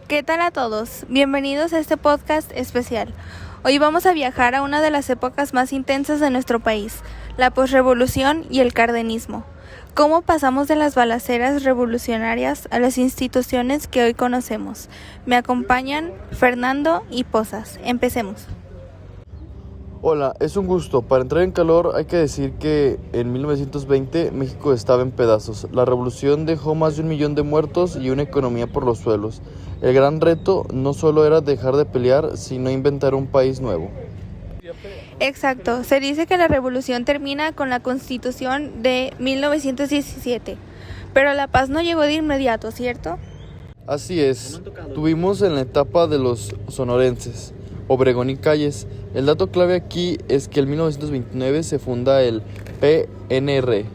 ¿Qué tal a todos? Bienvenidos a este podcast especial. Hoy vamos a viajar a una de las épocas más intensas de nuestro país, la posrevolución y el cardenismo. ¿Cómo pasamos de las balaceras revolucionarias a las instituciones que hoy conocemos? Me acompañan Fernando y Pozas. Empecemos. Hola, es un gusto. Para entrar en calor hay que decir que en 1920 México estaba en pedazos. La revolución dejó más de 1 millón de muertos y una economía por los suelos. El gran reto no solo era dejar de pelear, sino inventar un país nuevo. Exacto, se dice que la revolución termina con la Constitución de 1917, pero la paz no llegó de inmediato, ¿cierto? Así es, tuvimos en la etapa de los sonorenses, Obregón y Calles. El dato clave aquí es que en 1929 se funda el PNR,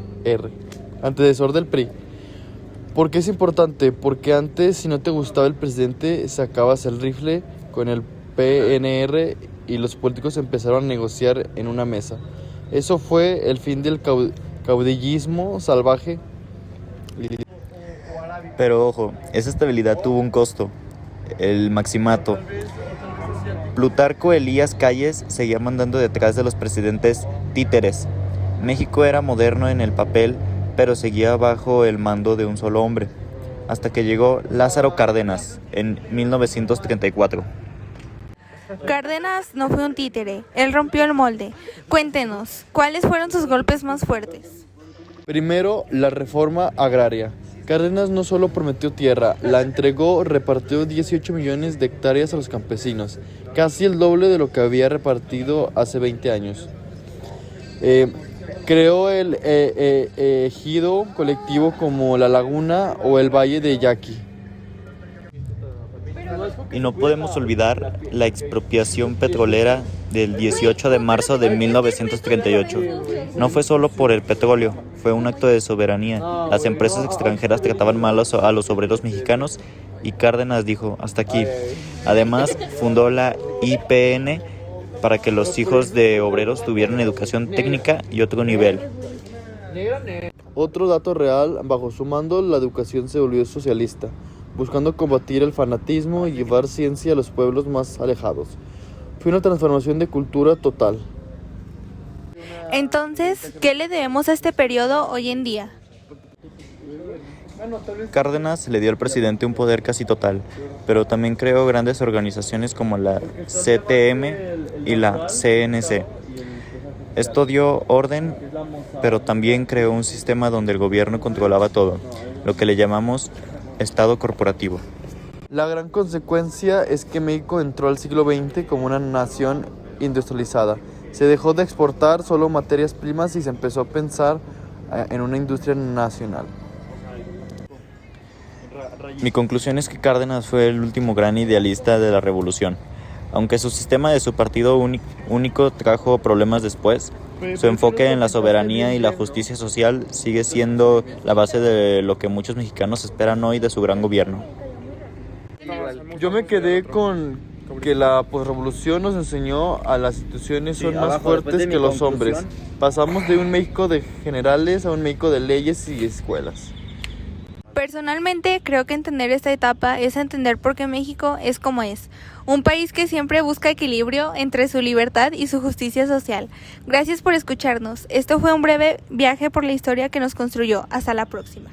antecesor del PRI. ¿Por qué es importante? Porque antes, si no te gustaba el presidente, sacabas el rifle con el PNR y los políticos empezaron a negociar en una mesa. Eso fue el fin del caudillismo salvaje. Pero ojo, esa estabilidad tuvo un costo, el maximato. Plutarco Elías Calles seguía mandando detrás de los presidentes títeres. México era moderno en el papel, pero seguía bajo el mando de un solo hombre, hasta que llegó Lázaro Cárdenas en 1934. Cárdenas no fue un títere, él rompió el molde. Cuéntenos, ¿cuáles fueron sus golpes más fuertes? Primero, la reforma agraria. Cárdenas no solo prometió tierra, la entregó, repartió 18 millones de hectáreas a los campesinos, casi el doble de lo que había repartido hace 20 años. Creó el ejido colectivo como La Laguna o el Valle de Yaqui. Y no podemos olvidar la expropiación petrolera del 18 de marzo de 1938. No fue solo por el petróleo, fue un acto de soberanía. Las empresas extranjeras trataban mal a los obreros mexicanos y Cárdenas dijo, hasta aquí. Además, fundó la IPN para que los hijos de obreros tuvieran educación técnica y otro nivel. Otro dato real, bajo su mando la educación se volvió socialista, buscando combatir el fanatismo y llevar ciencia a los pueblos más alejados. Fue una transformación de cultura total. Entonces, ¿qué le debemos a este periodo hoy en día? Cárdenas le dio al presidente un poder casi total, pero también creó grandes organizaciones como la CTM y la CNC. Esto dio orden, pero también creó un sistema donde el gobierno controlaba todo, lo que le llamamos Estado corporativo. La gran consecuencia es que México entró al siglo XX como una nación industrializada. Se dejó de exportar solo materias primas y se empezó a pensar en una industria nacional. Mi conclusión es que Cárdenas fue el último gran idealista de la revolución. Aunque su sistema de su partido único trajo problemas después, su enfoque en la soberanía y la justicia social sigue siendo la base de lo que muchos mexicanos esperan hoy de su gran gobierno. Yo me quedé con que la posrevolución nos enseñó a las instituciones son más fuertes que los hombres. Pasamos de un México de generales a un México de leyes y escuelas. Personalmente, creo que entender esta etapa es entender por qué México es como es. Un país que siempre busca equilibrio entre su libertad y su justicia social. Gracias por escucharnos. Esto fue un breve viaje por la historia que nos construyó. Hasta la próxima.